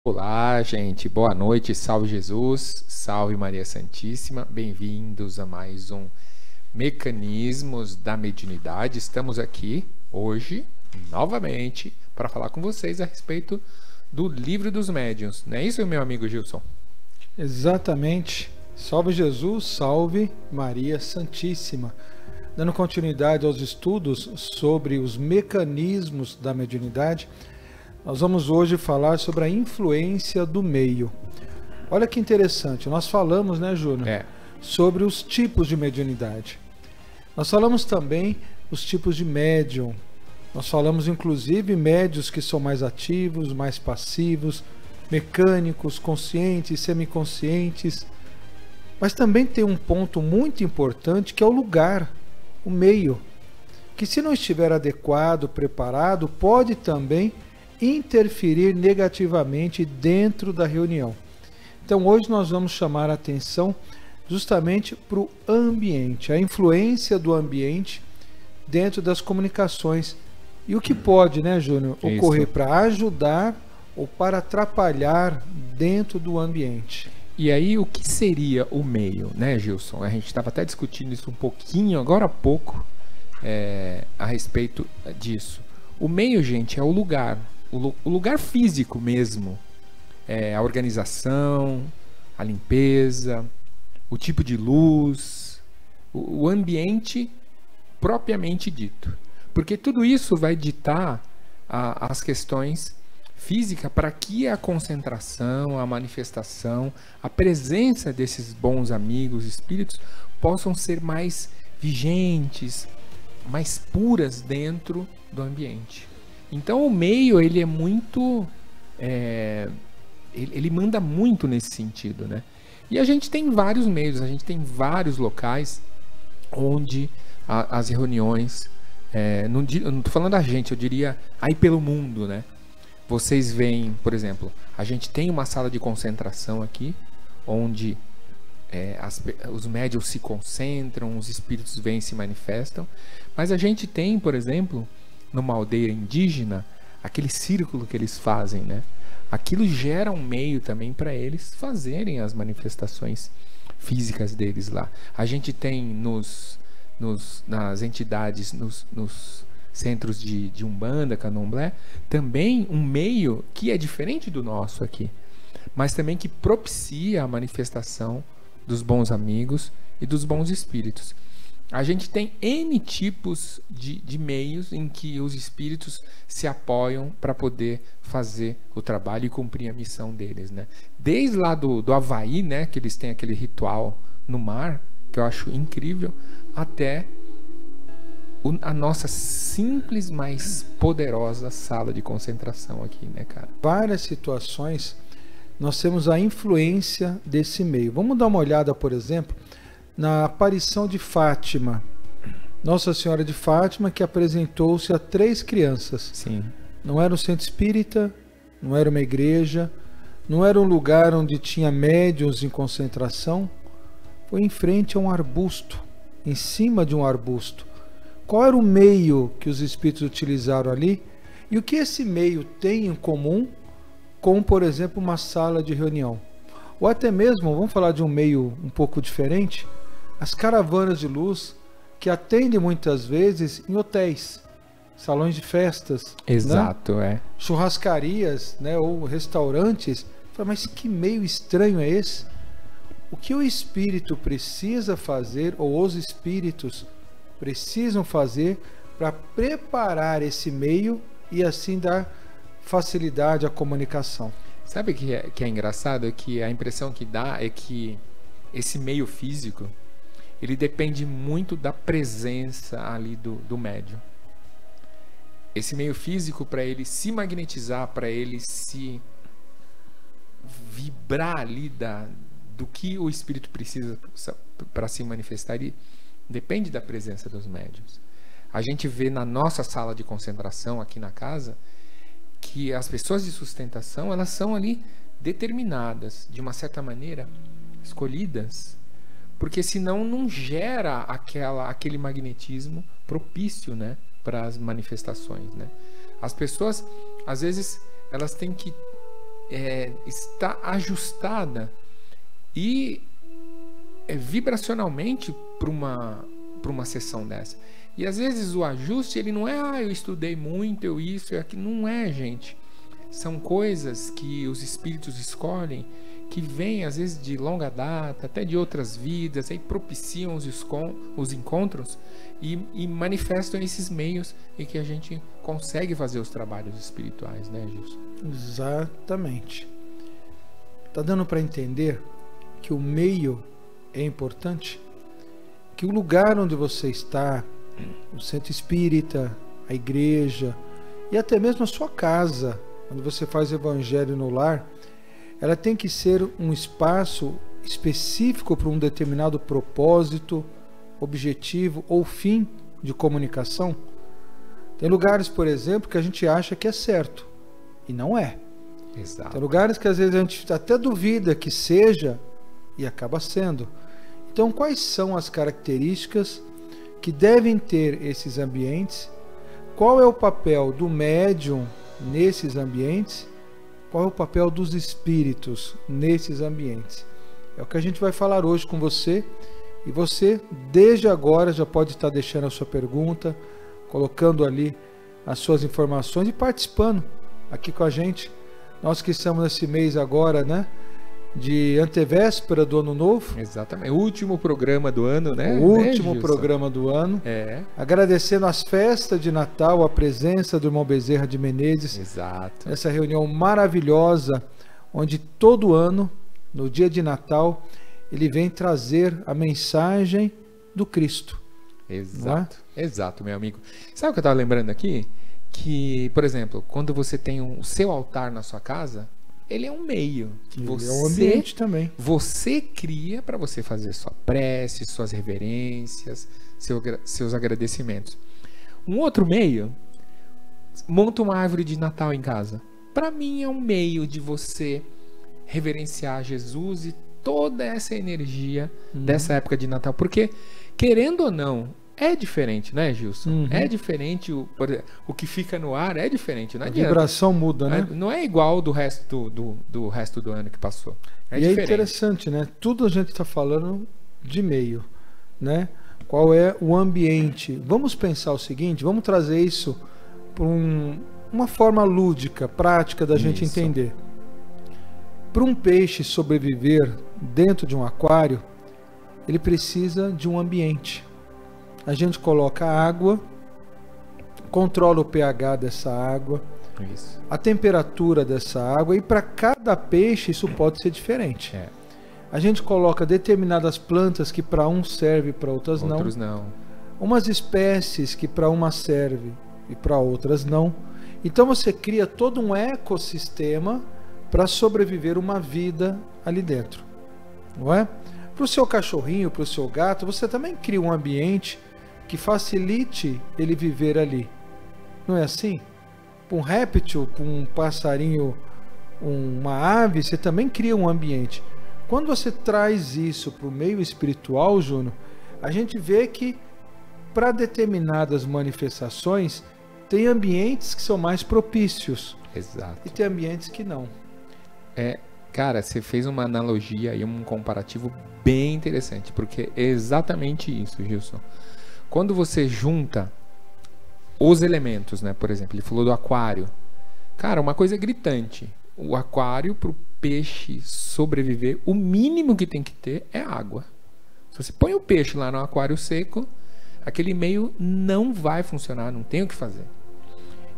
Olá, gente. Boa noite. Salve Jesus. Salve Maria Santíssima. Bem-vindos a mais um Mecanismos da Mediunidade. Estamos aqui hoje, novamente, para falar com vocês a respeito do Livro dos Médiuns. Não é isso, meu amigo Gilson? Exatamente. Salve Jesus, salve Maria Santíssima. Dando continuidade aos estudos sobre os mecanismos da mediunidade, nós vamos hoje falar sobre a influência do meio. Olha que interessante, nós falamos, né, Júnior, sobre os tipos de mediunidade. Nós falamos também os tipos de médium. Nós falamos, inclusive, médios que são mais ativos, mais passivos, mecânicos, conscientes, semiconscientes. Mas também tem um ponto muito importante que é o lugar, o meio, que se não estiver adequado, preparado, pode também interferir negativamente dentro da reunião. Então hoje nós vamos chamar a atenção justamente para o ambiente, a influência do ambiente dentro das comunicações e o que pode, né, Júnior, ocorrer para ajudar ou para atrapalhar dentro do ambiente. E aí, o que seria o meio, né, Gilson? A gente estava até discutindo isso um pouquinho, agora há pouco, a respeito disso. O meio, gente, é o lugar físico mesmo. A organização, a limpeza, o tipo de luz, o ambiente propriamente dito. Porque tudo isso vai ditar as questões física para que a concentração, a manifestação, a presença desses bons amigos, espíritos, possam ser mais vigentes, mais puras dentro do ambiente. Então o meio, ele é muito... ele manda muito nesse sentido, né? E a gente tem vários meios, a gente tem vários locais onde as reuniões... não estou falando da gente, eu diria aí pelo mundo, né? Vocês veem, por exemplo, a gente tem uma sala de concentração aqui, onde os médiuns se concentram, os espíritos vêm e se manifestam, mas a gente tem, por exemplo, numa aldeia indígena, aquele círculo que eles fazem, né? Aquilo gera um meio também para eles fazerem as manifestações físicas deles lá. A gente tem nas entidades, nos centros de Umbanda, Candomblé, também um meio que é diferente do nosso aqui, mas também que propicia a manifestação dos bons amigos e dos bons espíritos. A gente tem N tipos de meios em que os espíritos se apoiam para poder fazer o trabalho e cumprir a missão deles, né? Desde lá do Havaí, né, que eles têm aquele ritual no mar, que eu acho incrível, até a nossa simples, mas poderosa sala de concentração aqui, né, cara? Várias situações nós temos a influência desse meio. Vamos dar uma olhada, por exemplo, na aparição de Fátima. Nossa Senhora de Fátima, que apresentou-se a 3 crianças. Sim. Não era um centro espírita, não era uma igreja, não era um lugar onde tinha médiuns em concentração. Foi em frente a um arbusto, em cima de um arbusto. Qual era o meio que os espíritos utilizaram ali? E o que esse meio tem em comum com, por exemplo, uma sala de reunião? Ou até mesmo, vamos falar de um meio um pouco diferente, as caravanas de luz que atendem muitas vezes em hotéis, salões de festas. Exato, né? Churrascarias, né? Ou restaurantes. Mas que meio estranho é esse? O que o espírito precisa fazer, ou os espíritos precisam fazer para preparar esse meio e assim dar facilidade à comunicação? Sabe o que é engraçado? É que a impressão que dá é que esse meio físico, ele depende muito da presença ali do médium. Esse meio físico, para ele se magnetizar, para ele se vibrar ali do que o espírito precisa para se manifestar, ele depende da presença dos médiuns. A gente vê na nossa sala de concentração aqui na casa que as pessoas de sustentação, elas são ali determinadas, de uma certa maneira, escolhidas, porque senão não gera aquele magnetismo propício, né, para as manifestações, né? As pessoas, às vezes, elas têm que está ajustada e vibracionalmente para uma sessão dessa. E às vezes o ajuste, ele não é, eu estudei muito, eu isso, eu aquilo. Não é, gente. São coisas que os espíritos escolhem, que vêm às vezes de longa data, até de outras vidas, aí propiciam os encontros e manifestam esses meios em que a gente consegue fazer os trabalhos espirituais, né, Gilson? Exatamente. Tá dando para entender que o meio é importante? Que o lugar onde você está, o centro espírita, a igreja e até mesmo a sua casa, onde você faz o evangelho no lar, ela tem que ser um espaço específico para um determinado propósito, objetivo ou fim de comunicação. Tem lugares, por exemplo, que a gente acha que é certo e não é. Exato. Tem lugares que às vezes a gente até duvida que seja e acaba sendo. Então, quais são as características que devem ter esses ambientes? Qual é o papel do médium nesses ambientes? Qual é o papel dos espíritos nesses ambientes? É o que a gente vai falar hoje com você. E você, desde agora, já pode estar deixando a sua pergunta, colocando ali as suas informações e participando aqui com a gente. Nós que estamos nesse mês agora, né? De antevéspera do Ano Novo. Exatamente. O último programa do ano, né? O último programa do ano. Agradecendo as festas de Natal, a presença do irmão Bezerra de Menezes. Exato. Essa reunião maravilhosa, onde todo ano, no dia de Natal, ele vem trazer a mensagem do Cristo. Exato. Exato, meu amigo. Sabe o que eu estava lembrando aqui? Que, por exemplo, quando você tem o seu altar na sua casa, ele é um meio que é um ambiente também. Você cria para você fazer sua prece, suas reverências, seus agradecimentos. Um outro meio, monta uma árvore de Natal em casa. Para mim é um meio de você reverenciar Jesus e toda essa energia dessa época de Natal. Porque, querendo ou não, é diferente, né, Gilson? É diferente, o que fica no ar é diferente. Não adianta. A vibração muda, né? Não é igual do resto do resto do ano que passou. É diferente. É interessante, né? Tudo a gente está falando de meio, né? Qual é o ambiente? Vamos pensar o seguinte, vamos trazer isso para uma forma lúdica, prática da gente entender. Para um peixe sobreviver dentro de um aquário, ele precisa de um ambiente. A gente coloca água, controla o pH dessa água, a temperatura dessa água, e para cada peixe isso pode ser diferente. A gente coloca determinadas plantas que para uns serve, para outros não. Umas espécies que para umas serve e para outras não. Então você cria todo um ecossistema para sobreviver uma vida ali dentro, não é? Para o seu cachorrinho, para o seu gato, você também cria um ambiente que facilite ele viver ali. Não é assim? Para um réptil, para um passarinho, uma ave, você também cria um ambiente. Quando você traz isso para o meio espiritual, Júnior, a gente vê que para determinadas manifestações tem ambientes que são mais propícios. Exato. E tem ambientes que não. Cara, você fez uma analogia e um comparativo bem interessante, porque é exatamente isso, Gilson. Quando você junta os elementos, né? Por exemplo, ele falou do aquário. Cara, uma coisa gritante. O aquário, para o peixe sobreviver, o mínimo que tem que ter é água. Se você põe o peixe lá no aquário seco, aquele meio não vai funcionar, não tem o que fazer.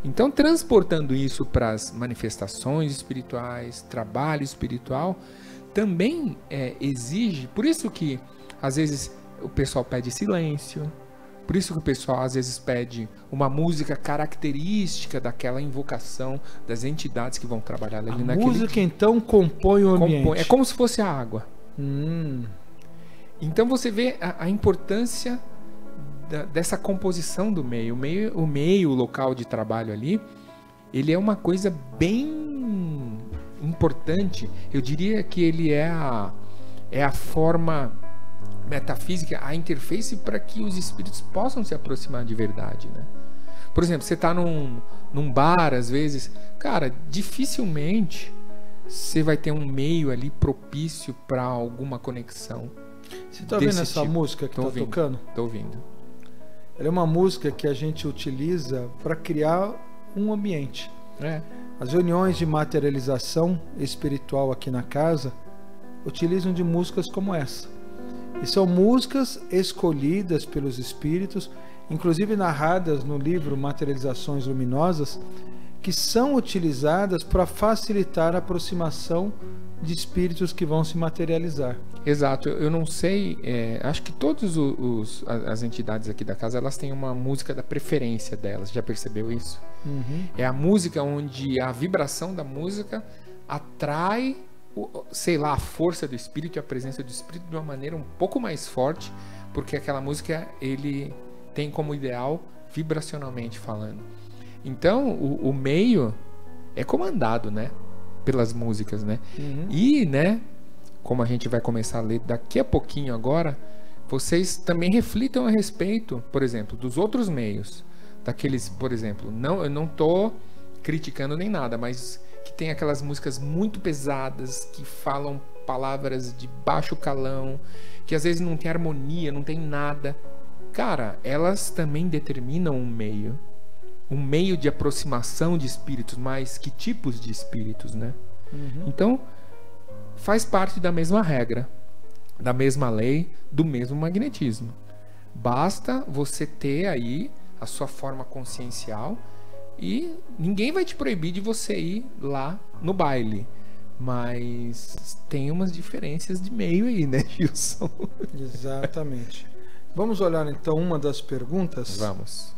Então, transportando isso para as manifestações espirituais, trabalho espiritual, também exige... Por isso que, às vezes, o pessoal pede silêncio. Por isso que o pessoal, às vezes, pede uma música característica daquela invocação das entidades que vão trabalhar ali naquele... A música, então, compõe o ambiente. É como se fosse a água. Então, você vê a importância dessa composição do meio. O meio, o local de trabalho ali, ele é uma coisa bem importante. Eu diria que ele é a forma metafísica, a interface para que os espíritos possam se aproximar de verdade, né? Por exemplo, você está num bar, às vezes, cara, dificilmente você vai ter um meio ali propício para alguma conexão. Você tá vendo essa tipo. música que Tô tá ouvindo. tocando? Tô ouvindo. Ela é uma música que a gente utiliza para criar um ambiente. As reuniões de materialização espiritual aqui na casa utilizam de músicas como essa. E são músicas escolhidas pelos espíritos, inclusive narradas no livro Materializações Luminosas, que são utilizadas para facilitar a aproximação de espíritos que vão se materializar. Exato, eu não sei, acho que todas as entidades aqui da casa, elas têm uma música da preferência delas, já percebeu isso? Uhum. É a música onde a vibração da música atrai, sei lá, a força do espírito e a presença do espírito de uma maneira um pouco mais forte, porque aquela música ele tem como ideal vibracionalmente falando. Então, o meio é comandado, né, pelas músicas, né? Uhum. E, né, como a gente vai começar a ler daqui a pouquinho agora, vocês também reflitam a respeito, por exemplo, dos outros meios, daqueles, por exemplo, eu não tô criticando nem nada, mas que tem aquelas músicas muito pesadas, que falam palavras de baixo calão, que às vezes não tem harmonia, não tem nada. Cara, elas também determinam um meio de aproximação de espíritos, mas que tipos de espíritos, né? Uhum. Então, faz parte da mesma regra, da mesma lei, do mesmo magnetismo. Basta você ter aí a sua forma consciencial e ninguém vai te proibir de você ir lá no baile. Mas tem umas diferenças de meio aí, né, Gilson? Exatamente. Vamos olhar então uma das perguntas? Vamos.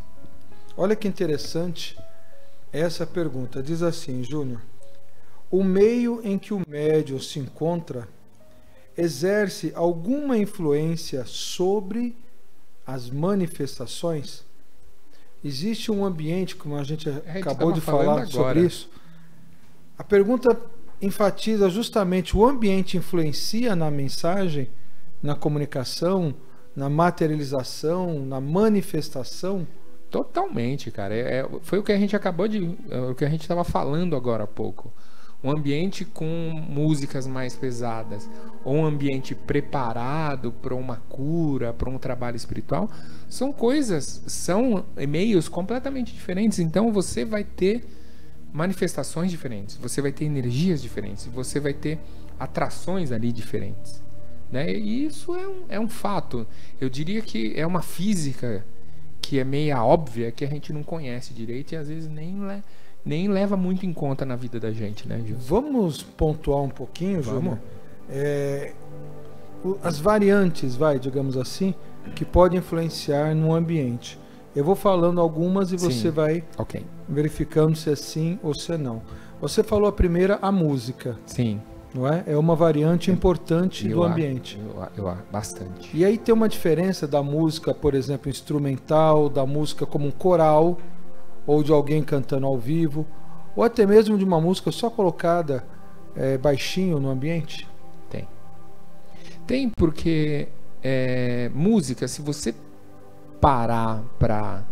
Olha que interessante essa pergunta. Diz assim, Júnior: o meio em que o médium se encontra exerce alguma influência sobre as manifestações? Existe um ambiente, como a gente acabou de falar sobre isso? A pergunta enfatiza justamente: o ambiente influencia na mensagem, na comunicação, na materialização, na manifestação? Totalmente, cara. Foi o que a gente o que a gente estava falando agora há pouco. Um ambiente com músicas mais pesadas, ou um ambiente preparado para uma cura, para um trabalho espiritual, são meios completamente diferentes. Então você vai ter manifestações diferentes, você vai ter energias diferentes, você vai ter atrações ali diferentes, né? E isso é um fato. Eu diria que é uma física que é meia óbvia, que a gente não conhece direito e às vezes nem leva muito em conta na vida da gente, né, Gil? Vamos pontuar um pouquinho, Vamos. Júnior? As variantes, digamos assim, que podem influenciar no ambiente. Eu vou falando algumas e você vai verificando se é sim ou se é não. Você falou a primeira, a música. Sim. Não é? É uma variante importante do ambiente. Bastante. E aí tem uma diferença da música, por exemplo, instrumental, da música como um coral, ou de alguém cantando ao vivo, ou até mesmo de uma música só colocada baixinho no ambiente? Tem porque música, se você parar para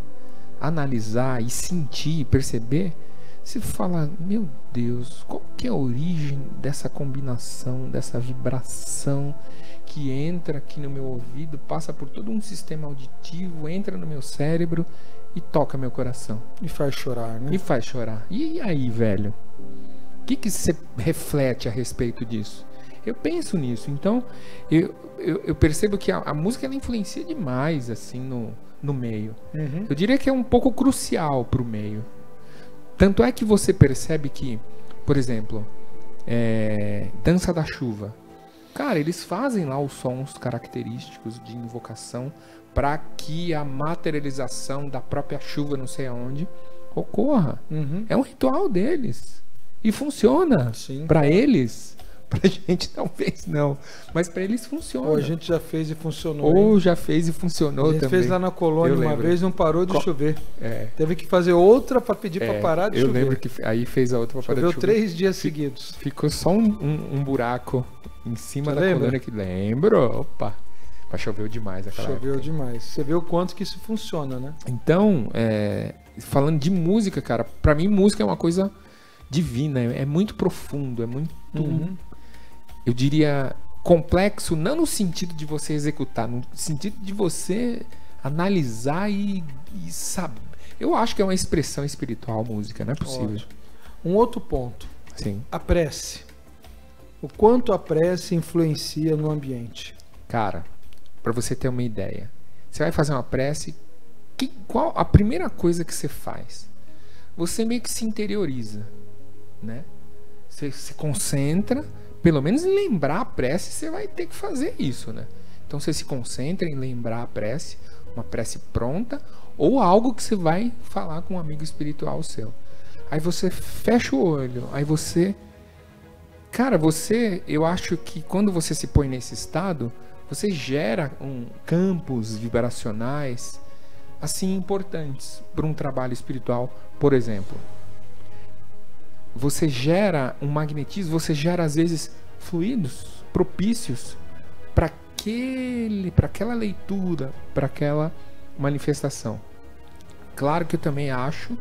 analisar e sentir, perceber, você fala: meu Deus, qual que é a origem dessa combinação, dessa vibração que entra aqui no meu ouvido, passa por todo um sistema auditivo, entra no meu cérebro e toca meu coração. E faz chorar, né? E faz chorar. E aí, velho? O que você reflete a respeito disso? Eu penso nisso. Então, eu percebo que a música ela influencia demais assim no meio. Uhum. Eu diria que é um pouco crucial para o meio. Tanto é que você percebe que, por exemplo, Dança da Chuva. Cara, eles fazem lá os sons característicos de invocação para que a materialização da própria chuva, não sei aonde, ocorra. Uhum. É um ritual deles. E funciona. Para eles. Pra gente talvez não, mas para eles funciona. Ou a gente já fez e funcionou. Ou já fez e funcionou também. A gente fez lá na colônia uma vez, não parou de chover. Teve que fazer outra para pedir para parar de chover. Eu lembro que aí fez a outra para parar de chover. 3 dias seguidos. Ficou só um buraco em cima da colônia que lembro. Opa, mas choveu demais aquela época. Choveu demais. Você vê o quanto que isso funciona, né? Então, falando de música, cara, para mim música é uma coisa divina, é muito profundo, é muito, eu diria, complexo, não no sentido de você executar, no sentido de você analisar e saber. Eu acho que é uma expressão espiritual, música, não é possível. Ótimo. Um outro ponto, Sim. a prece. O quanto a prece influencia no ambiente? Cara, para você ter uma ideia, você vai fazer uma prece, qual a primeira coisa que você faz? Você meio que se interioriza, né? Você se concentra, pelo menos em lembrar a prece, você vai ter que fazer isso, né? Então você se concentra em lembrar a prece, uma prece pronta, ou algo que você vai falar com um amigo espiritual seu. Aí você fecha o olho, aí você... Cara, eu acho que quando você se põe nesse estado, você gera campos vibracionais, assim, importantes para um trabalho espiritual. Por exemplo, você gera um magnetismo, você gera, às vezes, fluidos propícios para aquela leitura, para aquela manifestação. Claro que eu também acho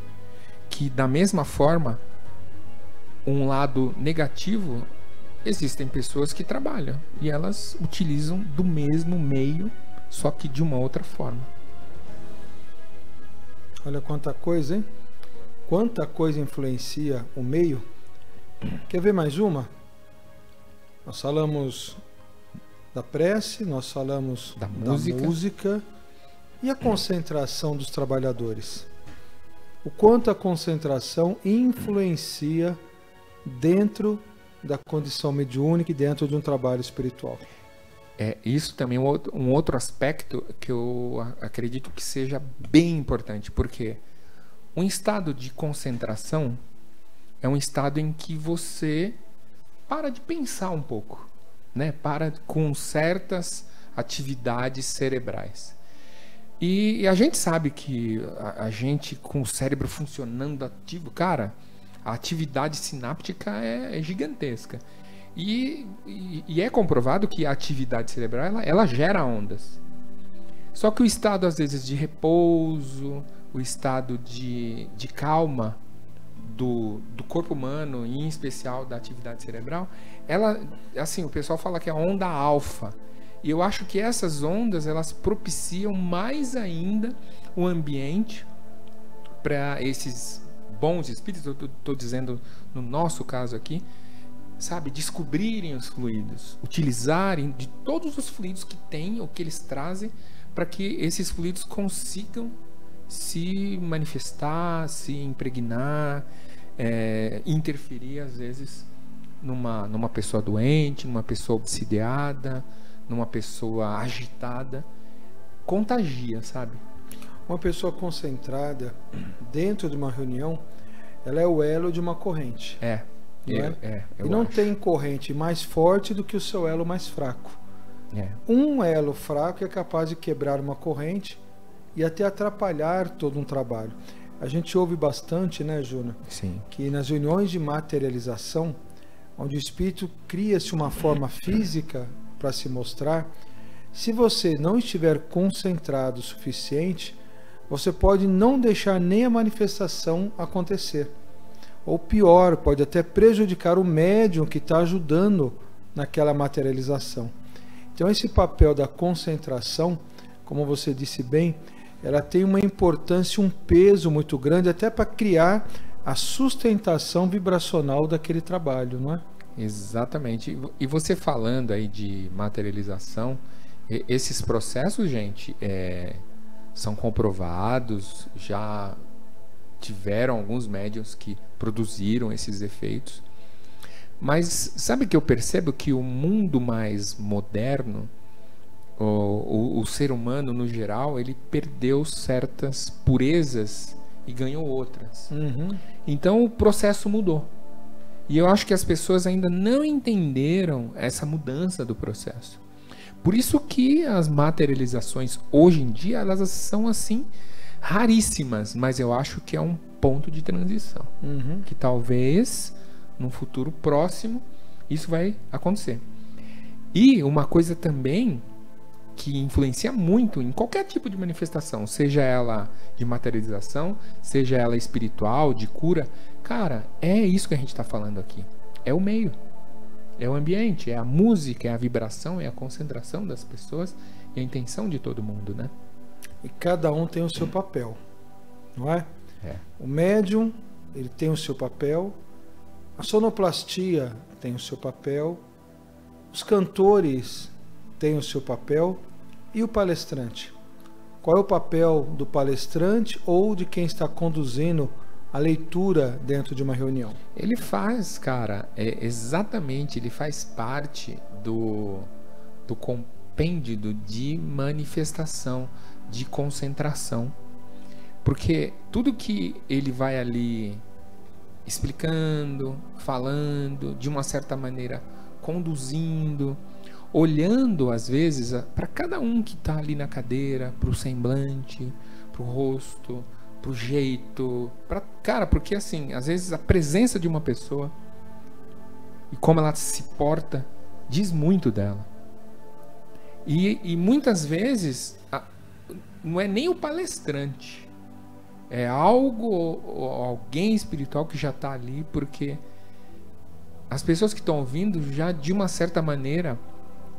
que, da mesma forma, um lado negativo, existem pessoas que trabalham e elas utilizam do mesmo meio, só que de uma outra forma. Olha quanta coisa, hein? Quanta coisa influencia o meio. Quer ver mais uma? Nós falamos da prece, nós falamos da música e a concentração dos trabalhadores. O quanto a concentração influencia dentro da condição mediúnica e dentro de um trabalho espiritual. Isso também é um outro aspecto que eu acredito que seja bem importante, porque um estado de concentração é um estado em que você para de pensar um pouco, né? Para com certas atividades cerebrais. E a gente sabe que a gente com o cérebro funcionando ativo, cara, a atividade sináptica é gigantesca. E é comprovado que a atividade cerebral ela gera ondas. Só que o estado, às vezes, de repouso, o estado de calma do corpo humano, em especial da atividade cerebral, ela, assim, o pessoal fala que é a onda alfa. E eu acho que essas ondas, elas propiciam mais ainda o ambiente para esses bons espíritos, eu estou dizendo no nosso caso aqui, sabe, descobrirem os fluidos, utilizarem de todos os fluidos que têm, ou que eles trazem, para que esses fluidos consigam se manifestar, se impregnar, interferir às vezes numa pessoa doente, numa pessoa obsidiada, numa pessoa agitada. Contagia, sabe? Uma pessoa concentrada dentro de uma reunião, ela é o elo de uma corrente. E não tem corrente mais forte do que o seu elo mais fraco. Um elo fraco é capaz de quebrar uma corrente e até atrapalhar todo um trabalho. A gente ouve bastante, né, Júnior? Sim. Que nas reuniões de materialização, onde o espírito cria-se uma forma física para se mostrar, se você não estiver concentrado o suficiente, você pode não deixar nem a manifestação acontecer. Ou pior, pode até prejudicar o médium que está ajudando naquela materialização. Então esse papel da concentração, como você disse bem, ela tem uma importância, um peso muito grande, até para criar a sustentação vibracional daquele trabalho, não é? Exatamente. E você falando aí de materialização, esses processos, gente, são comprovados, já tiveram alguns médiuns que produziram esses efeitos. Mas sabe que eu percebo que o mundo mais moderno, o ser humano no geral, ele perdeu certas purezas e ganhou outras. Então o processo mudou. E eu acho que as pessoas ainda não entenderam essa mudança do processo. Por isso que as materializações hoje em dia, elas são assim raríssimas, mas eu acho que é um ponto de transição. Que talvez num futuro próximo isso vai acontecer. E uma coisa também que influencia muito em qualquer tipo de manifestação, seja ela de materialização, seja ela espiritual, de cura. Cara, é isso que a gente está falando aqui. É o meio, é o ambiente, é a música, é a vibração, é a concentração das pessoas e a intenção de todo mundo, né? E cada um tem o seu papel, não é? É. O médium, ele tem o seu papel, a sonoplastia tem o seu papel, os cantores têm o seu papel, e o palestrante? Qual é o papel do palestrante ou de quem está conduzindo a leitura dentro de uma reunião? Ele faz, cara, exatamente, ele faz parte do compêndio de manifestação, de concentração. Porque tudo que ele vai ali explicando, falando, de uma certa maneira conduzindo, olhando às vezes para cada um que está ali na cadeira, para o semblante, para o rosto, para o jeito, cara, porque assim, às vezes a presença de uma pessoa e como ela se porta diz muito dela. E muitas vezes não é nem o palestrante, é algo ou alguém espiritual que já está ali, porque as pessoas que estão ouvindo já de uma certa maneira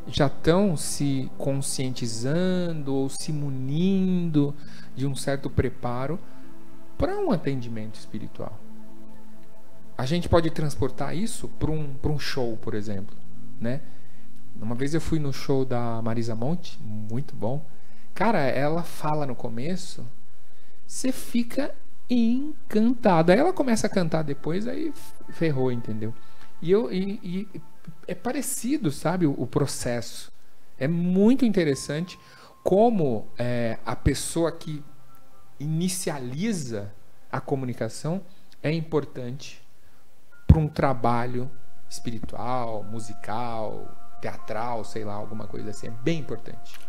já estão se conscientizando ou se munindo de um certo preparo para um atendimento espiritual. A gente pode transportar isso para um show, por exemplo, né? Uma vez eu fui no show da Marisa Monte, muito bom. Cara, ela fala no começo, você fica encantado. Aí ela começa a cantar depois, aí ferrou, entendeu? E é parecido, sabe, o processo. É muito interessante como a pessoa que inicializa a comunicação é importante para um trabalho espiritual, musical, teatral, sei lá, alguma coisa assim. É bem importante.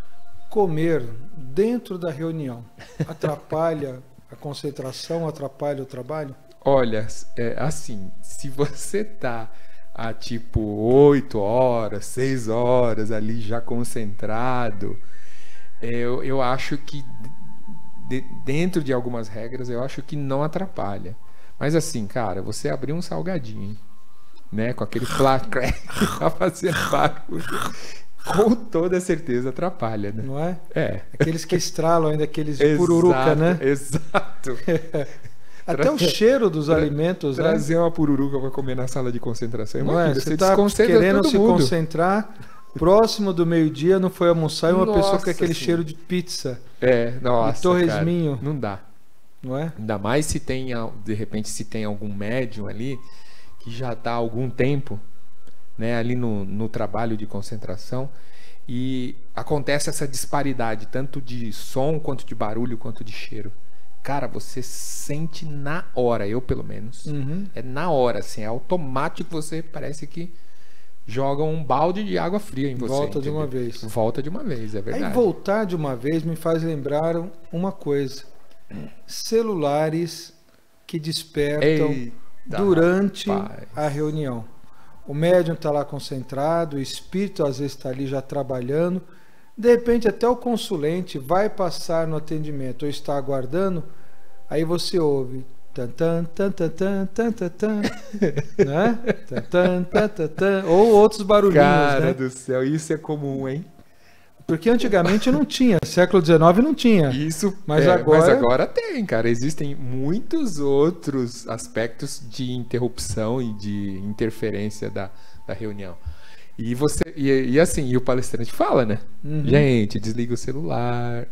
Comer dentro da reunião atrapalha a concentração, atrapalha o trabalho? Olha, assim, se você tá há tipo 8 horas, 6 horas ali já concentrado, eu acho que dentro de algumas regras, eu acho que não atrapalha. Mas assim, cara, você abrir um salgadinho, né, com aquele placre pra fazer barulho, com toda certeza atrapalha, né? Não é? É. Aqueles que estralam ainda, aqueles de pururuca, né? Exato. Até o cheiro dos alimentos, trazer né? uma pururuca para comer na sala de concentração. Não é? Você está querendo se concentrar, próximo do meio-dia, não foi almoçar, e uma pessoa com aquele cheiro de pizza. Nossa, e torresminho. Cara, não dá. Não é? Ainda mais se tem, de repente, se tem algum médium ali que já está há algum tempo, né, ali no trabalho de concentração, e acontece essa disparidade, tanto de som, quanto de barulho, quanto de cheiro. Cara, você sente na hora, eu pelo menos, é na hora, assim, é automático, você parece que joga um balde de água fria em você. Volta entendeu? de uma vez. Volta de uma vez, é verdade. Aí voltar de uma vez me faz lembrar uma coisa. Celulares que despertam durante a reunião. O médium está lá concentrado, o espírito às vezes está ali já trabalhando. De repente até o consulente vai passar no atendimento ou está aguardando, aí você ouve tan tan tan tan tan tan tan tan, né? Tan tan tan tan tan, ou outros barulhinhos, Cara né? do céu, isso é comum, hein? Porque antigamente não tinha, século XIX não tinha. Isso, mas agora tem, cara. Existem muitos outros aspectos de interrupção e de interferência da reunião. E você assim, e o palestrante fala, né? Gente, desliga o celular,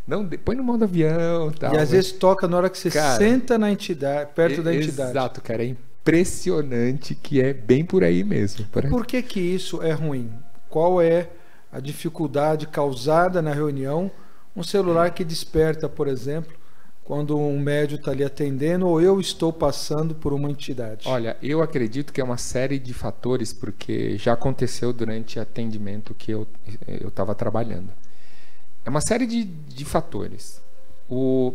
não põe no modo avião, tal. E às vezes toca na hora que você senta na entidade, perto da entidade. Exato, cara, é impressionante que é bem por aí mesmo. Por que isso é ruim? Qual é a dificuldade causada na reunião? Um celular que desperta, por exemplo, quando um médium está ali atendendo ou eu estou passando por uma entidade. Olha, eu acredito que é uma série de fatores, porque já aconteceu durante o atendimento que eu estava trabalhando. É uma série de fatores.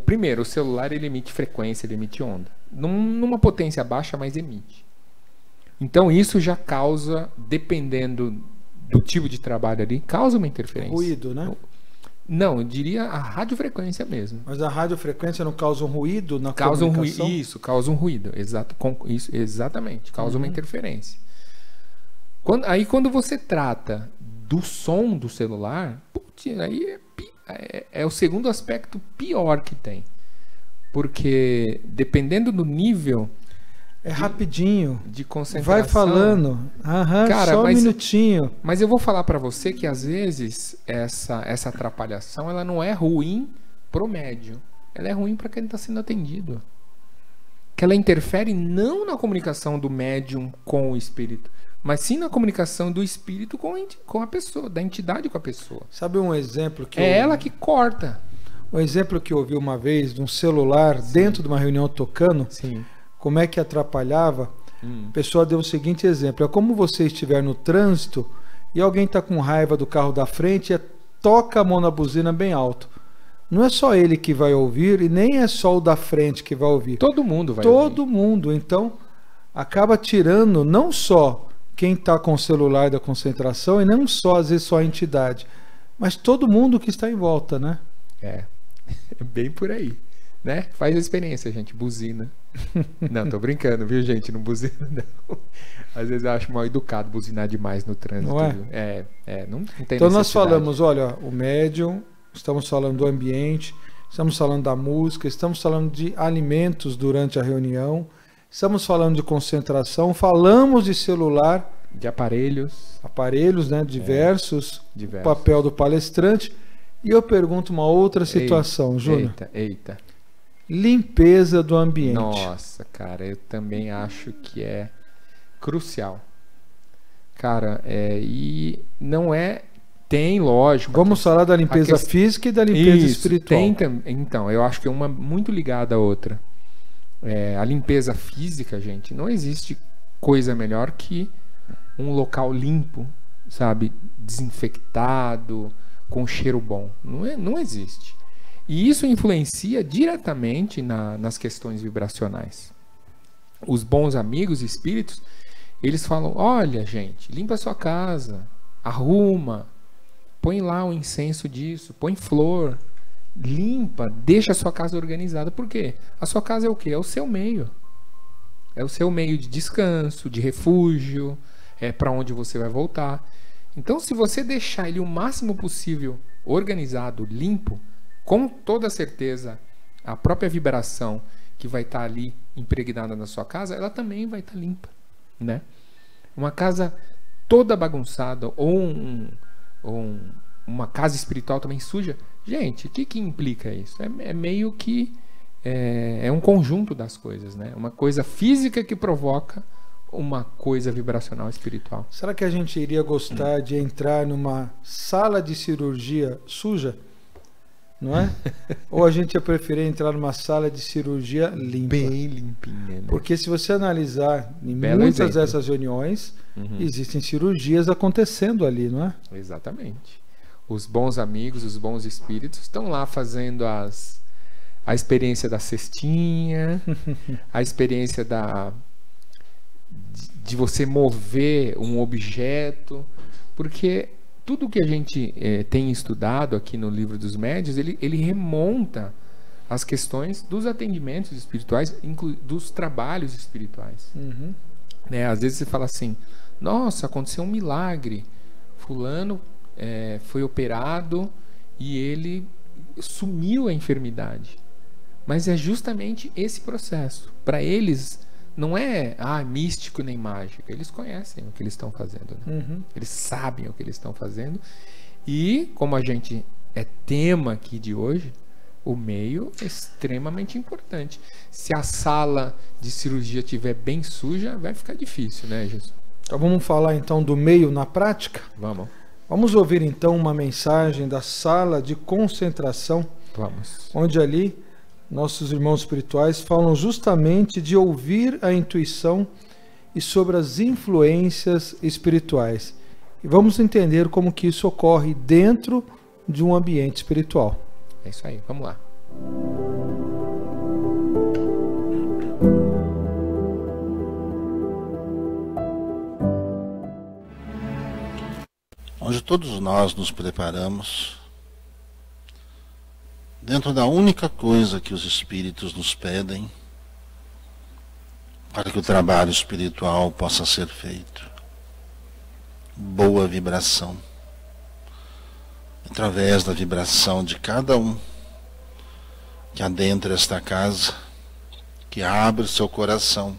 Primeiro, o celular ele emite frequência, ele emite onda. Numa potência baixa, mas emite. Então isso já causa, dependendo do tipo de trabalho ali, causa uma interferência. Ruído, né? Não, eu diria a radiofrequência mesmo. Mas a radiofrequência não causa um ruído na Causa um comunicação? ruído, isso, causa um ruído. Isso, exatamente, causa uma interferência. Quando você trata do som do celular, putz, aí é o segundo aspecto pior que tem. Porque dependendo do nível... É rapidinho. De concentração. Vai falando. Cara, só um minutinho. Mas eu vou falar para você que às vezes essa atrapalhação ela não é ruim pro médium. Ela é ruim para quem está sendo atendido. Que ela interfere não na comunicação do médium com o espírito, mas sim na comunicação do espírito com a pessoa, da entidade com a pessoa. Sabe um exemplo que ela que corta. Um exemplo que eu ouvi uma vez de um celular dentro de uma reunião tocando. Sim. Como é que atrapalhava? A pessoa deu o seguinte exemplo: é como você estiver no trânsito e alguém está com raiva do carro da frente e toca a mão na buzina bem alto. Não é só ele que vai ouvir e nem é só o da frente que vai ouvir. Todo mundo vai ouvir. Todo mundo. Então, acaba tirando não só quem está com o celular da concentração e não só, às vezes, só a entidade, mas todo mundo que está em volta, né? É bem por aí. Né? Faz a experiência, gente. Buzina. Não, tô brincando, viu, gente? Não buzina, não. Às vezes eu acho mal educado buzinar demais no trânsito. Não é? Viu? Não tem então necessidade. Nós falamos, olha, o médium, estamos falando do ambiente, estamos falando da música, estamos falando de alimentos durante a reunião, estamos falando de concentração, falamos de celular. De aparelhos. Aparelhos, né? Diversos. Diversos. O papel do palestrante. E eu pergunto uma outra situação, Júnior. Eita. Limpeza do ambiente. Nossa, cara, eu também acho que é crucial. Cara, e não é... Tem, lógico. Vamos falar da limpeza física e da limpeza espiritual. Então, eu acho que é uma muito ligada à outra. A limpeza física, gente, não existe coisa melhor que um local limpo, sabe? Desinfectado, com cheiro bom. Não existe. E isso influencia diretamente nas questões vibracionais. Os bons amigos espíritos, eles falam: olha, gente, limpa a sua casa, arruma, põe lá um incenso disso, põe flor, limpa, deixa a sua casa organizada. Por quê? A sua casa é o quê? É o seu meio. É o seu meio de descanso, de refúgio, é para onde você vai voltar. Então, se você deixar ele o máximo possível organizado, limpo, com toda certeza, a própria vibração que vai estar ali impregnada na sua casa, ela também vai estar limpa, né? Uma casa toda bagunçada ou uma casa espiritual também suja, gente, o que implica isso? É meio que é um conjunto das coisas, né? Uma coisa física que provoca uma coisa vibracional espiritual. Será que a gente iria gostar de entrar numa sala de cirurgia suja? Não é? Ou a gente ia preferir entrar numa sala de cirurgia limpa? Bem limpinha, né? Porque se você analisar em muitas dessas reuniões, existem cirurgias acontecendo ali, não é? Exatamente. Os bons amigos, os bons espíritos estão lá fazendo a experiência da cestinha, a experiência de você mover um objeto, porque tudo que a gente tem estudado aqui no Livro dos Médiuns, ele remonta as questões dos atendimentos espirituais, dos trabalhos espirituais. Né? Às vezes você fala assim: nossa, aconteceu um milagre, fulano foi operado e ele sumiu a enfermidade. Mas é justamente esse processo. Para eles não é místico nem mágico. Eles conhecem o que eles estão fazendo, né? Eles sabem o que eles estão fazendo. E como a gente é tema aqui de hoje, o meio é extremamente importante. Se a sala de cirurgia estiver bem suja, vai ficar difícil, né, Jesus? Então vamos falar então do meio na prática? Vamos ouvir então uma mensagem da sala de concentração. Onde ali nossos irmãos espirituais falam justamente de ouvir a intuição e sobre as influências espirituais. E vamos entender como que isso ocorre dentro de um ambiente espiritual. É isso aí, vamos lá. todos nós nos preparamos dentro da única coisa que os Espíritos nos pedem para que o trabalho espiritual possa ser feito. Boa vibração. Através da vibração de cada um que adentra esta casa, que abre seu coração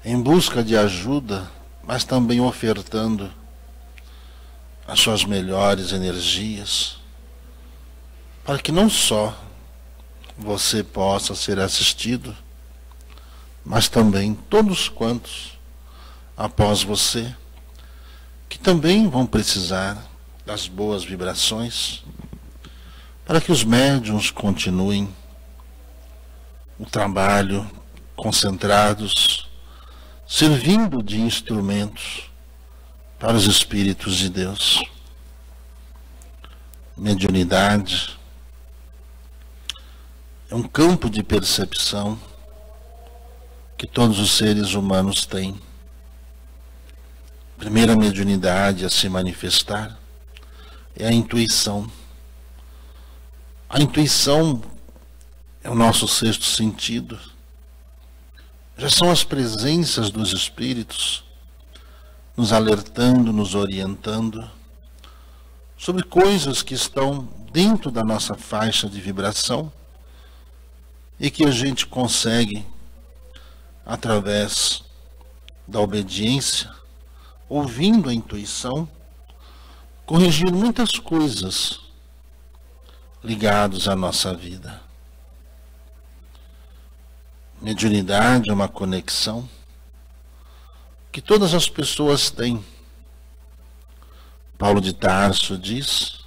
em busca de ajuda, mas também ofertando as suas melhores energias, para que não só você possa ser assistido, mas também todos quantos, após você, que também vão precisar das boas vibrações, para que os médiuns continuem o trabalho concentrados, servindo de instrumentos para os Espíritos de Deus. Mediunidade é um campo de percepção que todos os seres humanos têm. A primeira mediunidade a se manifestar é a intuição. A intuição é o nosso sexto sentido. Já são as presenças dos Espíritos nos alertando, nos orientando sobre coisas que estão dentro da nossa faixa de vibração e que a gente consegue, através da obediência, ouvindo a intuição, corrigir muitas coisas ligadas à nossa vida. Mediunidade é uma conexão que todas as pessoas têm. Paulo de Tarso diz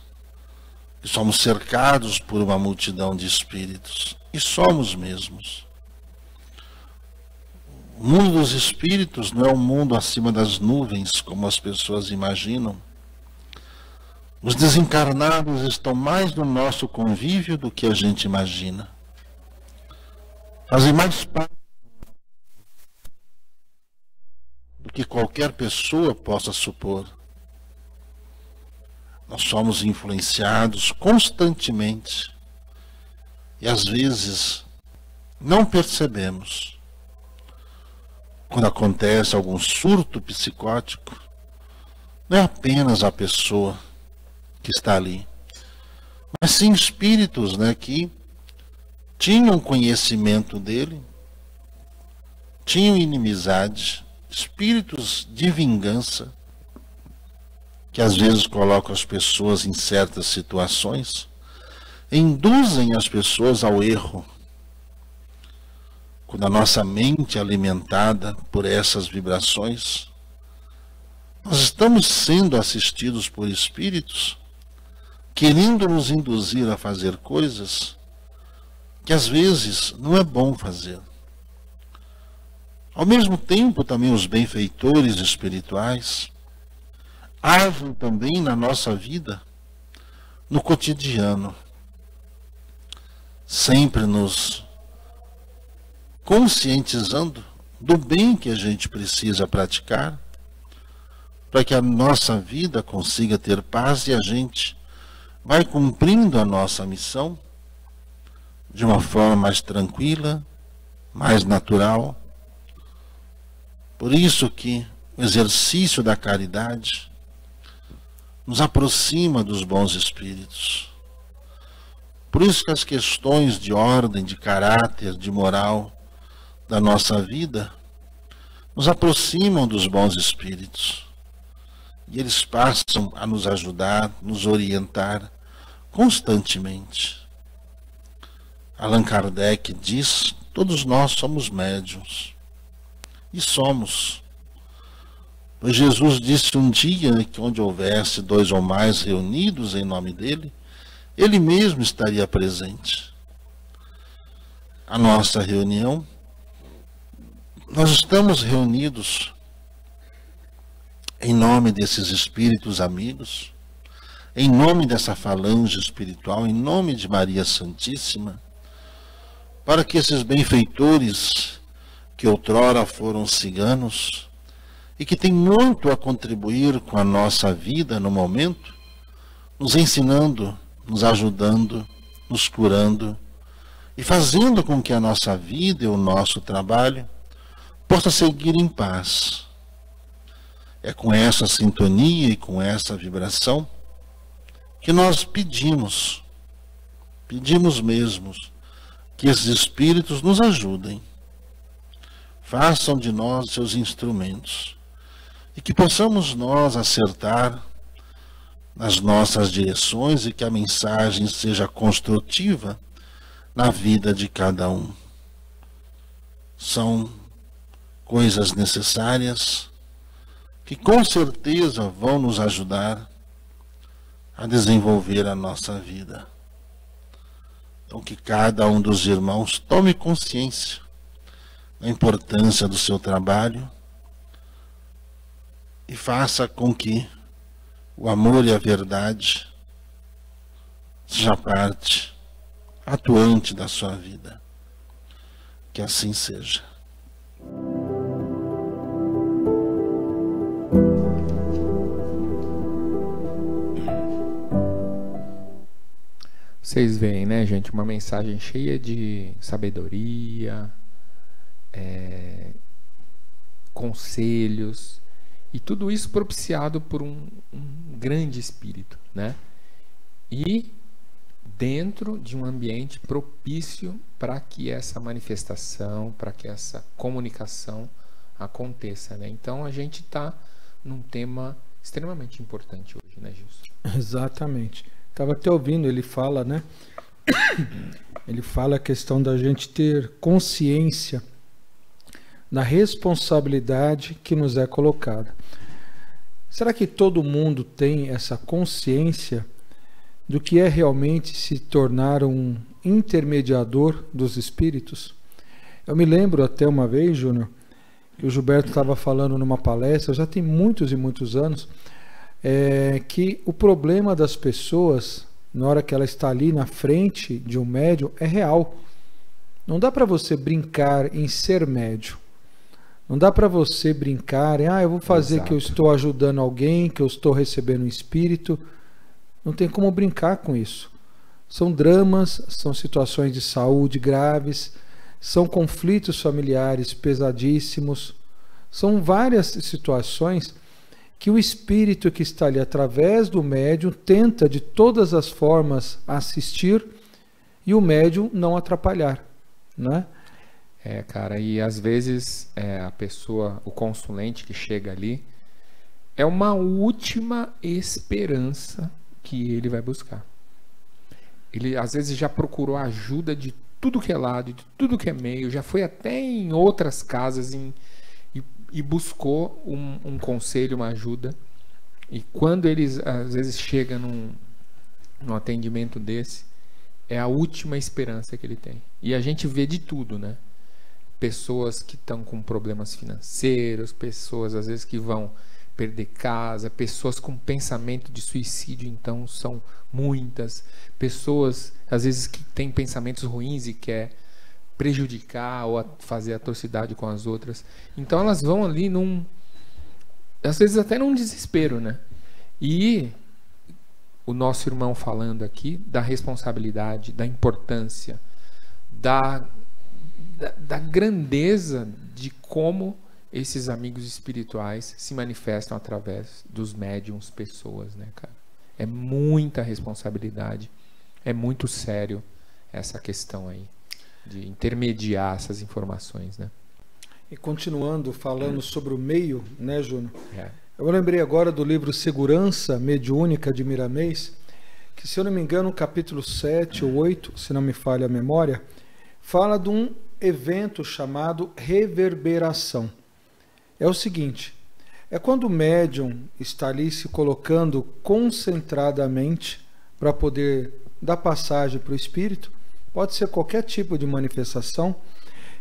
que somos cercados por uma multidão de espíritos, e somos mesmos. O mundo dos espíritos não é um mundo acima das nuvens, como as pessoas imaginam. Os desencarnados estão mais no nosso convívio do que a gente imagina. Fazem mais parte do que qualquer pessoa possa supor. Nós somos influenciados constantemente e às vezes não percebemos. Quando acontece algum surto psicótico, não é apenas a pessoa que está ali, mas sim espíritos, que tinham conhecimento dele, tinham inimizade, espíritos de vingança, que às vezes colocam as pessoas em certas situações, induzem as pessoas ao erro. Quando a nossa mente é alimentada por essas vibrações, nós estamos sendo assistidos por espíritos querendo nos induzir a fazer coisas que às vezes não é bom fazer. Ao mesmo tempo, também os benfeitores espirituais agem também na nossa vida, no cotidiano, sempre nos conscientizando do bem que a gente precisa praticar, para que a nossa vida consiga ter paz e a gente vai cumprindo a nossa missão de uma forma mais tranquila, mais natural. Por isso que o exercício da caridade nos aproxima dos bons espíritos. Por isso que as questões de ordem, de caráter, de moral da nossa vida nos aproximam dos bons espíritos. E eles passam a nos ajudar, nos orientar constantemente. Allan Kardec diz: todos nós somos médiuns. E somos. Pois Jesus disse um dia que onde houvesse 2 ou mais reunidos em nome dele, ele mesmo estaria presente. A nossa reunião, nós estamos reunidos em nome desses espíritos amigos, em nome dessa falange espiritual, em nome de Maria Santíssima, para que esses benfeitores que outrora foram ciganos e que tem muito a contribuir com a nossa vida no momento, nos ensinando, nos ajudando, nos curando e fazendo com que a nossa vida e o nosso trabalho possa seguir em paz. É com essa sintonia e com essa vibração que nós pedimos mesmo, que esses espíritos nos ajudem. Façam de nós seus instrumentos e que possamos nós acertar nas nossas direções e que a mensagem seja construtiva na vida de cada um. São coisas necessárias que com certeza vão nos ajudar a desenvolver a nossa vida. Então que cada um dos irmãos tome consciência da importância do seu trabalho e faça com que o amor e a verdade seja parte atuante da sua vida. Que assim seja. Vocês veem, né, gente? Uma mensagem cheia de sabedoria, conselhos, e tudo isso propiciado por um grande espírito, né? E dentro de um ambiente propício para que essa manifestação, para que essa comunicação aconteça, né? Então a gente está num tema extremamente importante hoje, né, Gilson? Exatamente. Estava até ouvindo, ele fala, né? Ele fala a questão da gente ter consciência da responsabilidade que nos é colocada. Será que todo mundo tem essa consciência do que é realmente se tornar um intermediador dos espíritos? Eu me lembro até uma vez, Júnior, que o Gilberto estava falando numa palestra, já tem muitos e muitos anos, que o problema das pessoas, na hora que ela está ali na frente de um médium, é real. Não dá para você brincar em ser médium. Não dá para você brincar em, eu vou fazer que eu estou ajudando alguém, que eu estou recebendo um espírito. Não tem como brincar com isso. São dramas, são situações de saúde graves, são conflitos familiares pesadíssimos, são várias situações que o espírito que está ali através do médium tenta de todas as formas assistir e o médium não atrapalhar, né? Cara, e às vezes a pessoa, o consulente que chega ali, é uma última esperança que ele vai buscar. Ele às vezes já procurou ajuda de tudo que é lado, de tudo que é meio, já foi até em outras casas e buscou um conselho, uma ajuda. E quando eles às vezes chegam num atendimento desse, é a última esperança que ele tem. E a gente vê de tudo, né? Pessoas que estão com problemas financeiros, pessoas às vezes que vão perder casa, pessoas com pensamento de suicídio, então são muitas. Pessoas às vezes que têm pensamentos ruins e quer prejudicar ou fazer atrocidade com as outras. Então elas vão ali às vezes até num desespero, né? E o nosso irmão falando aqui da responsabilidade, da importância, da grandeza de como esses amigos espirituais se manifestam através dos médiums, pessoas, né, cara? É muita responsabilidade, é muito sério essa questão aí de intermediar essas informações, né? E continuando falando sobre o meio, né, Júnior? Eu lembrei agora do livro Segurança Mediúnica de Miramês, que, se eu não me engano, no capítulo 7 ou 8, se não me falha a memória, fala de um evento chamado reverberação. É o seguinte, é quando o médium está ali se colocando concentradamente para poder dar passagem para o espírito, pode ser qualquer tipo de manifestação,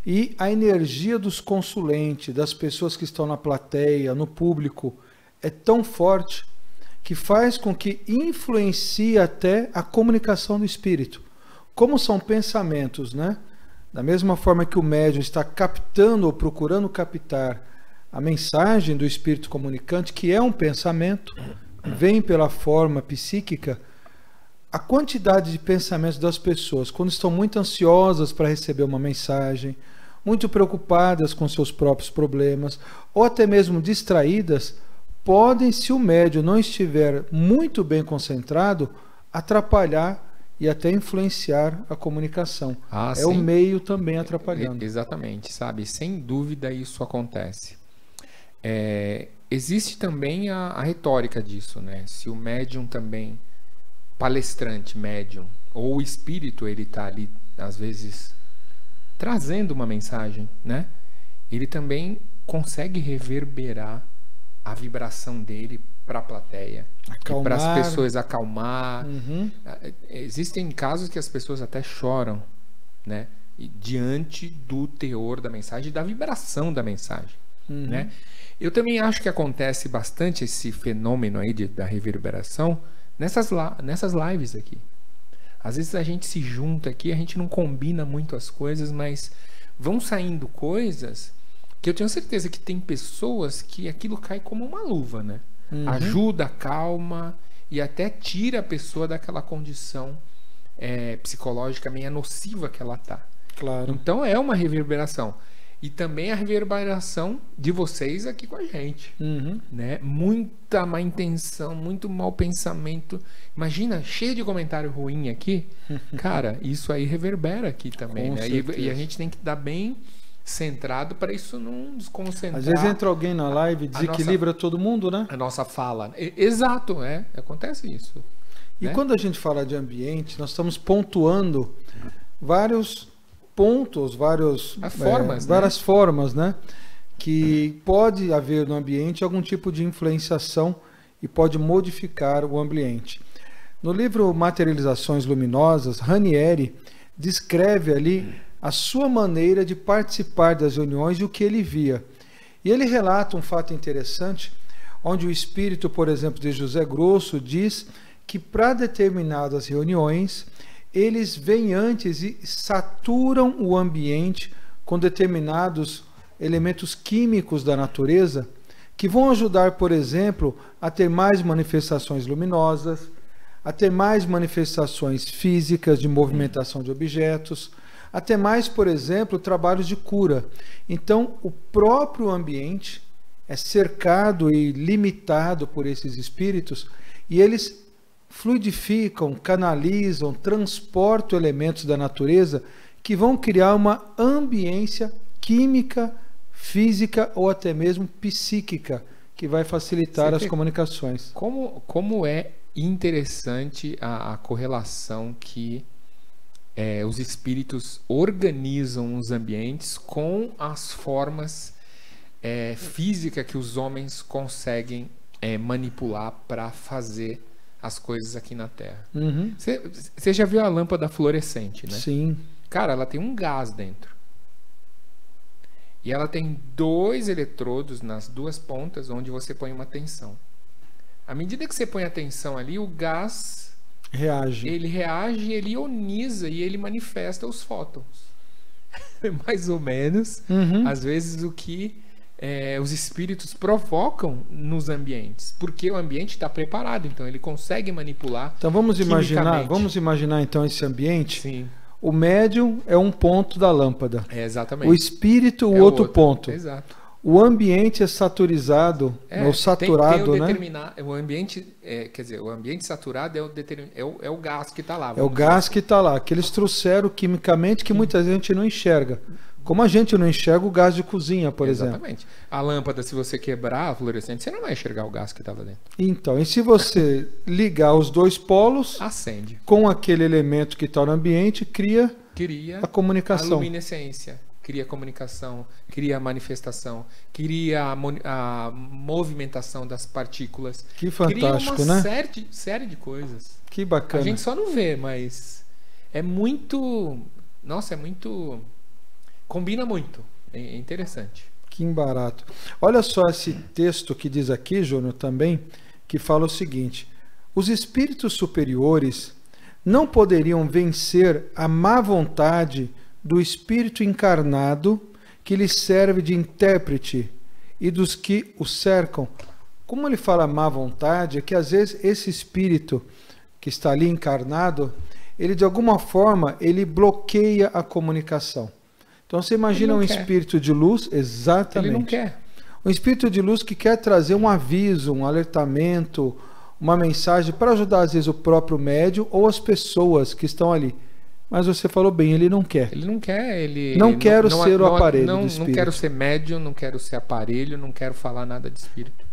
e a energia dos consulentes, das pessoas que estão na plateia, no público, é tão forte que faz com que influencie até a comunicação do espírito. Como são pensamentos, né? Da mesma forma que o médium está captando ou procurando captar a mensagem do espírito comunicante, que é um pensamento, vem pela forma psíquica, a quantidade de pensamentos das pessoas, quando estão muito ansiosas para receber uma mensagem, muito preocupadas com seus próprios problemas, ou até mesmo distraídas, podem, se o médium não estiver muito bem concentrado, atrapalhar e até influenciar a comunicação. É o meio também atrapalhando. Exatamente, sabe? Sem dúvida isso acontece. Existe também a retórica disso, né? Se o médium também, palestrante, médium, ou o espírito, ele está ali, às vezes, trazendo uma mensagem, né? Ele também consegue reverberar a vibração dele para a plateia, para as pessoas acalmar. Existem casos que as pessoas até choram, né? Diante do teor da mensagem e da vibração da mensagem, né? Eu também acho que acontece bastante esse fenômeno aí da reverberação nessas lives aqui. Às vezes a gente se junta aqui, a gente não combina muito as coisas, mas vão saindo coisas que eu tenho certeza que tem pessoas que aquilo cai como uma luva, né? Ajuda, calma e até tira a pessoa daquela condição psicológica meio nociva que ela tá. Claro. Então é uma reverberação. E também a reverberação de vocês aqui com a gente, né? Muita má intenção, muito mau pensamento. Imagina, cheio de comentário ruim aqui. Cara, isso aí reverbera aqui também, né? E a gente tem que estar bem centrado para isso não desconcentrar. Às vezes entra alguém na live e desequilibra todo mundo, né? A nossa fala. Exato, acontece isso. E né? Quando a gente fala de ambiente, nós estamos pontuando vários pontos, várias formas, né? Que pode haver no ambiente algum tipo de influenciação e pode modificar o ambiente. No livro Materializações Luminosas, Ranieri descreve ali a sua maneira de participar das reuniões e o que ele via. E ele relata um fato interessante, onde o espírito, por exemplo, de José Grosso diz que para determinadas reuniões eles vêm antes e saturam o ambiente com determinados elementos químicos da natureza que vão ajudar, por exemplo, a ter mais manifestações luminosas, a ter mais manifestações físicas de movimentação de objetos, a ter mais, por exemplo, trabalhos de cura. Então, o próprio ambiente é cercado e limitado por esses espíritos e eles fluidificam, canalizam, transportam elementos da natureza que vão criar uma ambiência química, física ou até mesmo psíquica, que vai facilitar as comunicações. Como é interessante a correlação que os espíritos organizam os ambientes com as formas físicas que os homens conseguem manipular para fazer as coisas aqui na Terra. Você já viu a lâmpada fluorescente, né? Sim. Cara, ela tem um gás dentro. E ela tem 2 eletrodos nas 2 pontas onde você põe uma tensão. À medida que você põe a tensão ali, o gás reage. Ele reage, ele ioniza e ele manifesta os fótons. Mais ou menos, às vezes, o que os espíritos provocam nos ambientes, porque o ambiente está preparado, então ele consegue manipular. Então vamos imaginar então esse ambiente. Sim. O médium é um ponto da lâmpada. Exatamente. O espírito o outro ponto. Exato. O ambiente é saturizado, ou saturado, né? O ambiente, quer dizer, o ambiente saturado é o gás que está lá. É o gás que está lá, que eles trouxeram quimicamente que muita gente não enxerga. Como a gente não enxerga o gás de cozinha, por exemplo. Exatamente. A lâmpada, se você quebrar a fluorescente, você não vai enxergar o gás que estava dentro. Então, e se você ligar os 2 polos, acende. Com aquele elemento que está no ambiente, cria a comunicação. A luminescência, cria a comunicação, cria a manifestação, cria a movimentação das partículas. Que fantástico, cria uma né? série de coisas. Que bacana. A gente só não vê, mas é muito... Nossa, combina muito. É interessante. Que barato. Olha só esse texto que diz aqui, Júnior, também, que fala o seguinte: os espíritos superiores não poderiam vencer a má vontade do espírito encarnado que lhes serve de intérprete e dos que o cercam. Como ele fala má vontade, é que às vezes esse espírito que está ali encarnado, ele de alguma forma, ele bloqueia a comunicação. Então você imagina um espírito de luz, exatamente. Ele não quer. Um espírito de luz que quer trazer um aviso, um alertamento, uma mensagem para ajudar às vezes o próprio médium ou as pessoas que estão ali. Mas você falou bem, ele não quer. Ele não quer, ele... Não quero ser o aparelho do espírito. Não quero ser médium, não quero ser aparelho, não quero falar nada de espírito.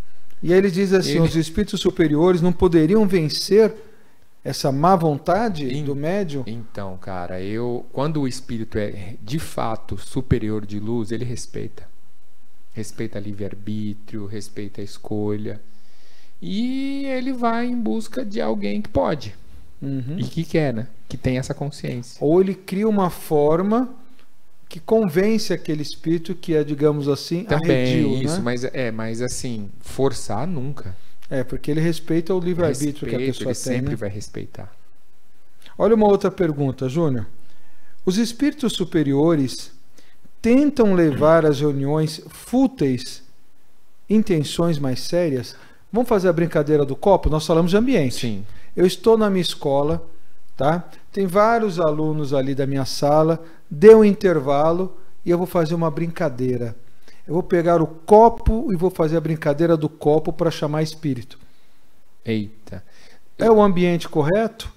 E aí ele diz assim, os espíritos superiores não poderiam vencer essa má vontade do médium? Então, cara, quando o espírito é de fato superior de luz, ele respeita. Respeita livre-arbítrio, respeita a escolha. E ele vai em busca de alguém que pode. E que quer, né? Que tem essa consciência. Ou ele cria uma forma que convence aquele espírito que é, digamos assim, também arredio, isso, né? mas assim, forçar nunca. Porque ele respeita o livre-arbítrio que a pessoa ele tem, sempre né? vai respeitar. Olha uma outra pergunta, Júnior. Os espíritos superiores tentam levar às reuniões fúteis intenções mais sérias? Vamos fazer a brincadeira do copo? Nós falamos de ambiente. Sim. Eu estou na minha escola, tá? Tem vários alunos ali da minha sala, deu um intervalo e eu vou fazer uma brincadeira. Eu vou pegar o copo e vou fazer a brincadeira do copo para chamar espírito. Eita. É o ambiente correto?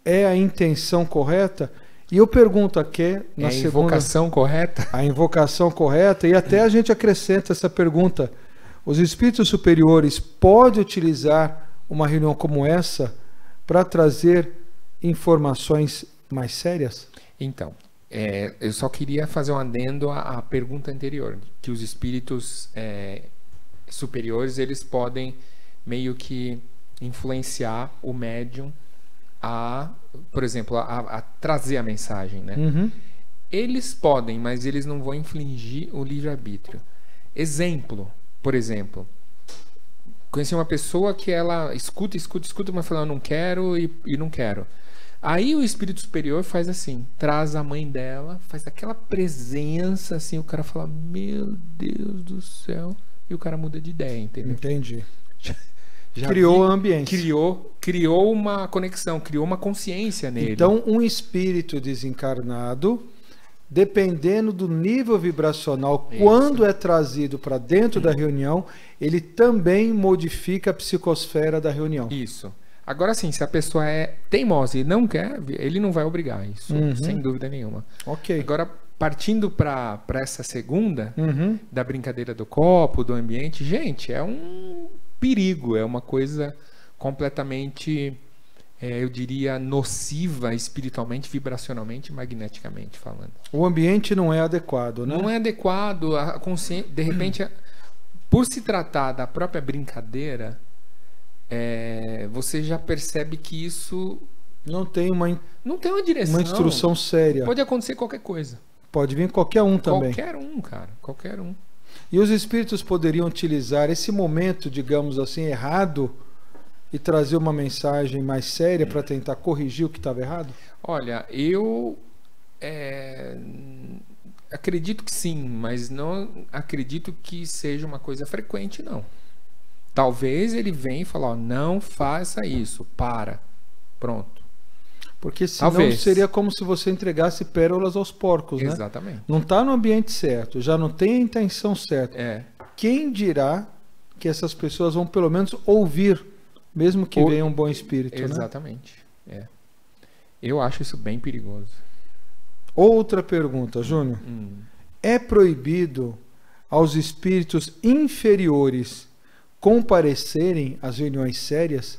É a intenção correta? E eu pergunto aqui na segunda... invocação correta? A invocação correta, e até a gente acrescenta essa pergunta. Os espíritos superiores podem utilizar uma reunião como essa para trazer informações mais sérias? Então, eu só queria fazer um adendo à pergunta anterior, que os espíritos superiores, eles podem meio que influenciar o médium por exemplo, a trazer a mensagem, né? Eles podem, mas eles não vão infligir o livre-arbítrio. Exemplo, por exemplo, conheci uma pessoa que ela escuta, mas fala, eu não quero e não quero. Aí o espírito superior faz assim, traz a mãe dela, faz aquela presença assim, o cara fala, meu Deus do céu, e o cara muda de ideia, entendeu? Entendi. Criou o ambiente. Criou uma conexão, criou uma consciência nele. Então, um espírito desencarnado, dependendo do nível vibracional, isso, quando é trazido para dentro da reunião, ele também modifica a psicosfera da reunião. Isso. Agora sim, se a pessoa é teimosa e não quer, ele não vai obrigar isso, sem dúvida nenhuma. Ok. Agora, partindo para essa segunda, da brincadeira do copo, do ambiente, gente, é um perigo, é uma coisa completamente, eu diria, nociva espiritualmente, vibracionalmente, magneticamente falando. O ambiente não é adequado, né? Não é adequado, a consciência, de repente, por se tratar da própria brincadeira, você já percebe que isso não tem uma direção, uma instrução séria. Pode acontecer qualquer coisa. Pode vir qualquer um também. Qualquer um, cara, qualquer um. E os espíritos poderiam utilizar esse momento, digamos assim, errado e trazer uma mensagem mais séria para tentar corrigir o que estava errado? Olha, eu acredito que sim, mas não acredito que seja uma coisa frequente, não. Talvez ele venha e fale, não faça isso, pronto. Porque senão seria como se você entregasse pérolas aos porcos, né? Exatamente. Não está no ambiente certo, já não tem a intenção certa. Quem dirá que essas pessoas vão pelo menos ouvir, mesmo que venha um bom espírito, exatamente, né? Eu acho isso bem perigoso. Outra pergunta, Júnior. É proibido aos espíritos inferiores comparecerem às reuniões sérias?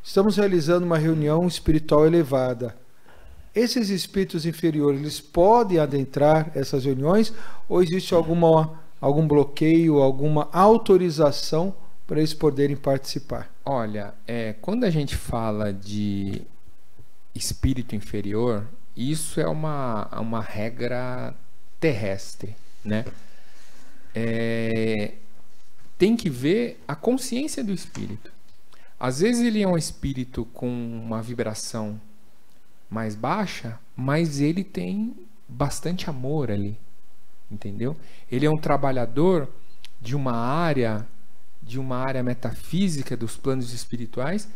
Estamos realizando uma reunião espiritual elevada. Esses espíritos inferiores, eles podem adentrar essas reuniões ou existe algum bloqueio, alguma autorização para eles poderem participar? Olha, quando a gente fala de espírito inferior, isso é uma regra terrestre, né? Tem que ver a consciência do espírito. Às vezes ele é um espírito com uma vibração mais baixa, mas ele tem bastante amor ali, entendeu? Ele é um trabalhador de uma área metafísica dos planos espirituais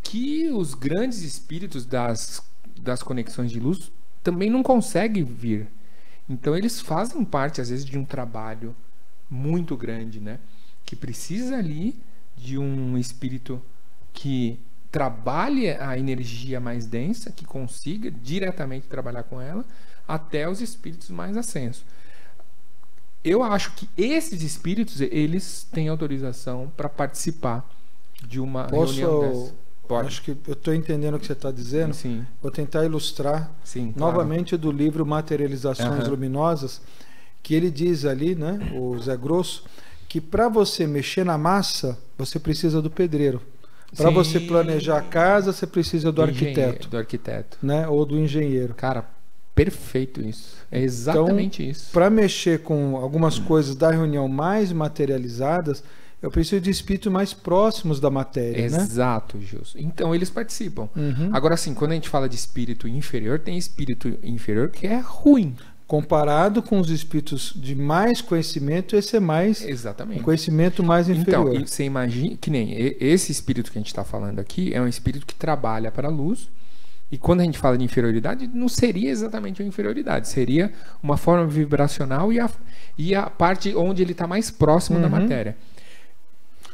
que os grandes espíritos das conexões de luz também não conseguem vir. Então eles fazem parte, às vezes, de um trabalho muito grande, né? Que precisa ali de um espírito que trabalhe a energia mais densa, que consiga diretamente trabalhar com ela, até os espíritos mais ascensos. Eu acho que esses espíritos, eles têm autorização para participar de uma reunião dessa. Pode. Acho que eu estou entendendo o que você está dizendo. Sim. Vou tentar ilustrar novamente do livro Materializações Luminosas, que ele diz ali, né, o Zé Grosso, que para você mexer na massa, você precisa do pedreiro. Para você planejar a casa, você precisa do arquiteto. Do arquiteto. Né, ou do engenheiro. Cara, perfeito isso. É exatamente então, isso. Para mexer com algumas coisas da reunião mais materializadas, eu preciso de espíritos mais próximos da matéria. Exato, Gilson. Então eles participam. Agora, assim, quando a gente fala de espírito inferior, tem espírito inferior que é ruim. Comparado com os espíritos de mais conhecimento, esse é mais um conhecimento mais inferior. Então, você imagina que nem esse espírito que a gente está falando aqui é um espírito que trabalha para a luz. E quando a gente fala de inferioridade, não seria exatamente uma inferioridade, seria uma forma vibracional e a parte onde ele está mais próximo da matéria.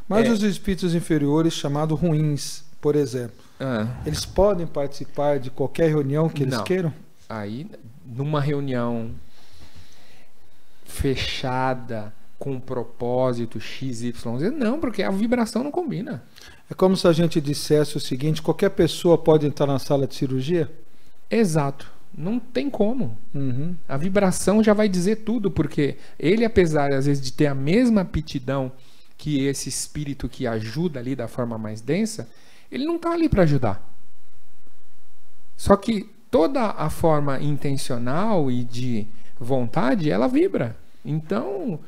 Mas os espíritos inferiores, chamados ruins, por exemplo, eles podem participar de qualquer reunião que eles queiram? Aí, numa reunião fechada, com um propósito XYZ, não, porque a vibração não combina. É como se a gente dissesse o seguinte: qualquer pessoa pode entrar na sala de cirurgia? Exato. Não tem como. A vibração já vai dizer tudo, porque ele, apesar, às vezes, de ter a mesma aptidão que esse espírito que ajuda ali da forma mais densa, ele não está ali para ajudar. Só que toda a forma intencional e de vontade, ela vibra. Então,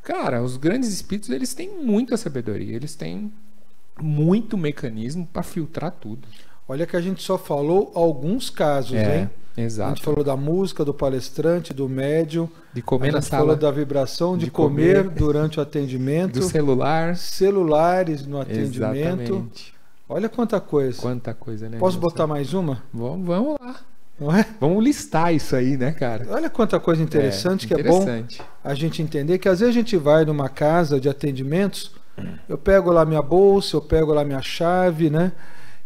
cara, os grandes espíritos, eles têm muita sabedoria, eles têm muito mecanismo para filtrar tudo. Olha que a gente só falou alguns casos, hein? Exato. A gente falou da música, do palestrante, do médium, de comer na sala, falou da vibração, de comer durante o atendimento, do celular, celulares no atendimento. Exatamente. Olha quanta coisa. Quanta coisa, né? Posso botar mais uma? Vamos lá. Não é? Vamos listar isso aí, né, cara? Olha quanta coisa interessante, que é bom a gente entender que às vezes a gente vai numa casa de atendimentos, eu pego lá minha bolsa, eu pego lá minha chave, né?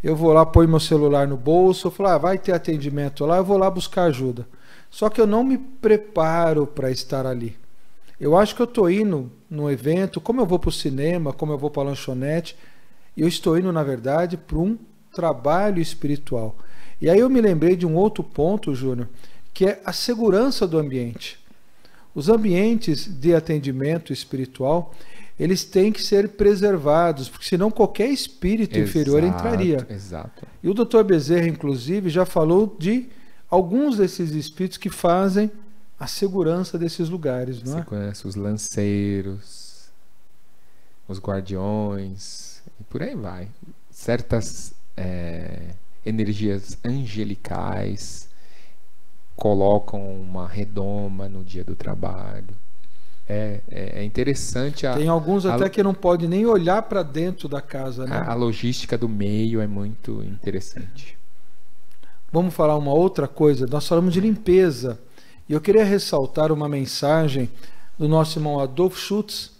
Eu vou lá, ponho meu celular no bolso, eu falo, vai ter atendimento lá, eu vou lá buscar ajuda. Só que eu não me preparo para estar ali. Eu acho que eu estou indo num evento, como eu vou para o cinema, como eu vou para a lanchonete, eu estou indo, na verdade, para um trabalho espiritual. E aí eu me lembrei de um outro ponto, Júnior, que é a segurança do ambiente. Os ambientes de atendimento espiritual, eles têm que ser preservados, porque senão qualquer espírito inferior entraria. Exato. E o Dr. Bezerra, inclusive, já falou de alguns desses espíritos que fazem a segurança desses lugares, não é? Você conhece os lanceiros, os guardiões, e por aí vai. Certas energias angelicais colocam uma redoma no dia do trabalho. É interessante. Tem alguns até que não pode nem olhar para dentro da casa, né? A logística do meio é muito interessante. Vamos falar uma outra coisa. Nós falamos de limpeza. E eu queria ressaltar uma mensagem do nosso irmão Adolf Schutz,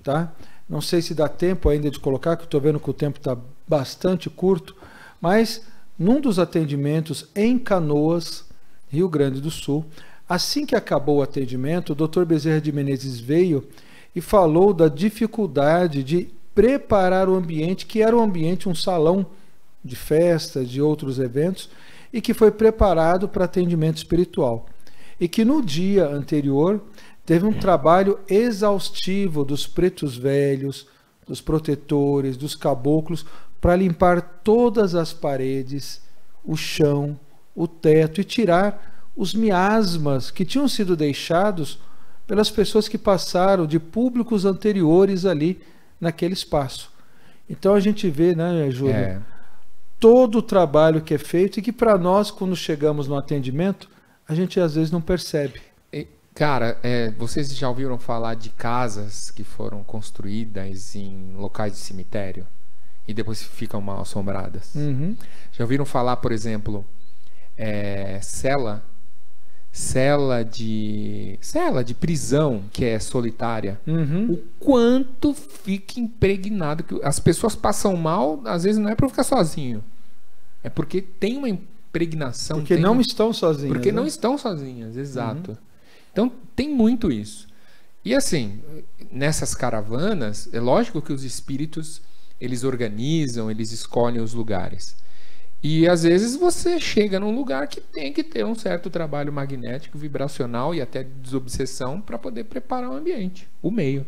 tá? Não sei se dá tempo ainda de colocar, que eu estou vendo que o tempo está bastante curto, mas num dos atendimentos em Canoas, Rio Grande do Sul, assim que acabou o atendimento, o Dr. Bezerra de Menezes veio e falou da dificuldade de preparar o ambiente, que era um ambiente, um salão de festa, de outros eventos, e que foi preparado para atendimento espiritual. E que no dia anterior teve um trabalho exaustivo dos pretos velhos, dos protetores, dos caboclos, para limpar todas as paredes, o chão, o teto e tirar os miasmas que tinham sido deixados pelas pessoas que passaram de públicos anteriores ali naquele espaço. Então a gente vê, né, Júlio, todo o trabalho que é feito e que para nós, quando chegamos no atendimento, a gente às vezes não percebe. Cara, vocês já ouviram falar de casas que foram construídas em locais de cemitério e depois ficam mal assombradas? Uhum. Já ouviram falar, por exemplo, cela de prisão que é solitária? Uhum. O quanto fica impregnado, que as pessoas passam mal, às vezes não é para ficar sozinho, é porque tem uma impregnação. Porque não estão sozinhas. Porque né? não estão sozinhas, exato. Então tem muito isso. E assim, nessas caravanas, é lógico que os espíritos, eles organizam, eles escolhem os lugares. E às vezes você chega num lugar que tem que ter um certo trabalho magnético, vibracional e até de desobsessão para poder preparar o ambiente, o meio.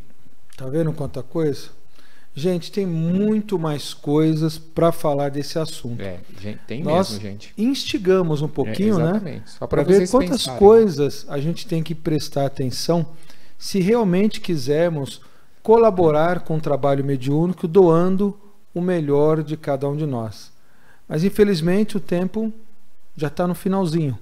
Tá vendo quanta coisa? Gente, tem muito mais coisas para falar desse assunto. Gente, tem Nós mesmo, gente. instigamos um pouquinho, né? Só para ver quantas coisas a gente tem que prestar atenção se realmente quisermos colaborar com o trabalho mediúnico, doando o melhor de cada um de nós. Mas infelizmente o tempo já está no finalzinho,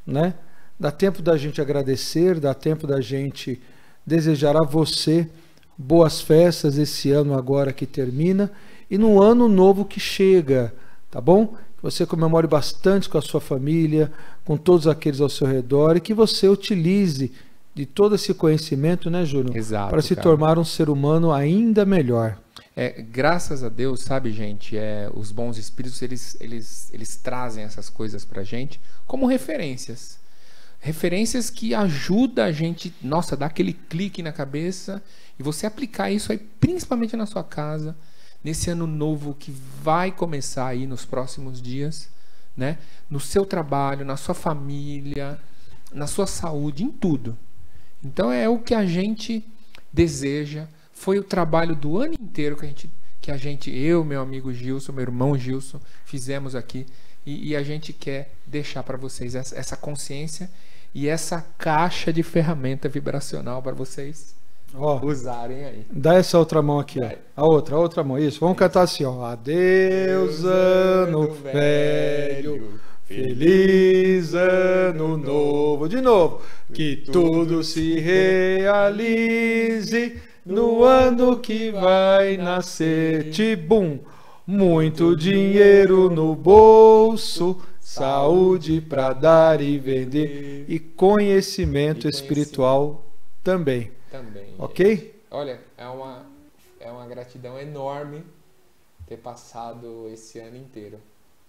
né? Dá tempo da gente agradecer, dá tempo da gente desejar a você boas festas esse ano agora que termina e no ano novo que chega, tá bom? Que você comemore bastante com a sua família, com todos aqueles ao seu redor e que você utilize de todo esse conhecimento, né, Júnior? Exato, para se tornar um ser humano ainda melhor. Graças a Deus, sabe, gente, os bons espíritos, eles trazem essas coisas pra gente como referências. Referências que ajudam a gente, nossa, dar aquele clique na cabeça e você aplicar isso aí, principalmente na sua casa, nesse ano novo que vai começar aí nos próximos dias, né? No seu trabalho, na sua família, na sua saúde, em tudo. Então é o que a gente deseja. Foi o trabalho do ano inteiro que a gente, eu, meu amigo Gilson, meu irmão Gilson, fizemos aqui. E a gente quer deixar para vocês essa consciência e essa caixa de ferramenta vibracional para vocês usarem aí. Dá essa outra mão aqui, ó. A outra mão, isso. Vamos cantar assim, ó. Adeus, ano velho, feliz ano novo. De novo. Que tudo se realize no ano que vai nascer. Tibum. Muito dinheiro no bolso, saúde para dar e vender e conhecimento espiritual também. Ok? Olha, é uma gratidão enorme ter passado esse ano inteiro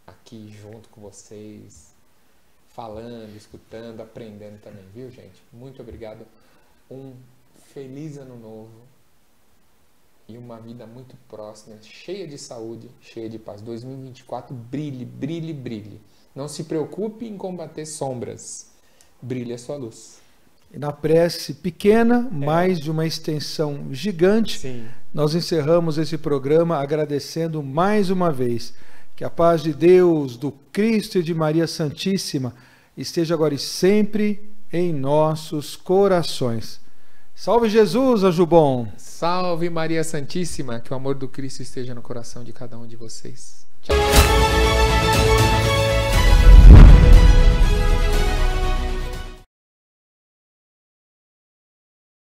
aqui junto com vocês, falando, escutando, aprendendo também, viu, gente? Muito obrigado. Um feliz ano novo. E uma vida muito próxima, cheia de saúde, cheia de paz. 2024, brilhe, brilhe, brilhe. Não se preocupe em combater sombras. Brilhe a sua luz. E na prece pequena, mais de uma extensão gigante, sim, nós encerramos esse programa agradecendo mais uma vez. Que a paz de Deus, do Cristo e de Maria Santíssima esteja agora e sempre em nossos corações. Salve Jesus, anjo bom! Salve Maria Santíssima, que o amor do Cristo esteja no coração de cada um de vocês. Tchau!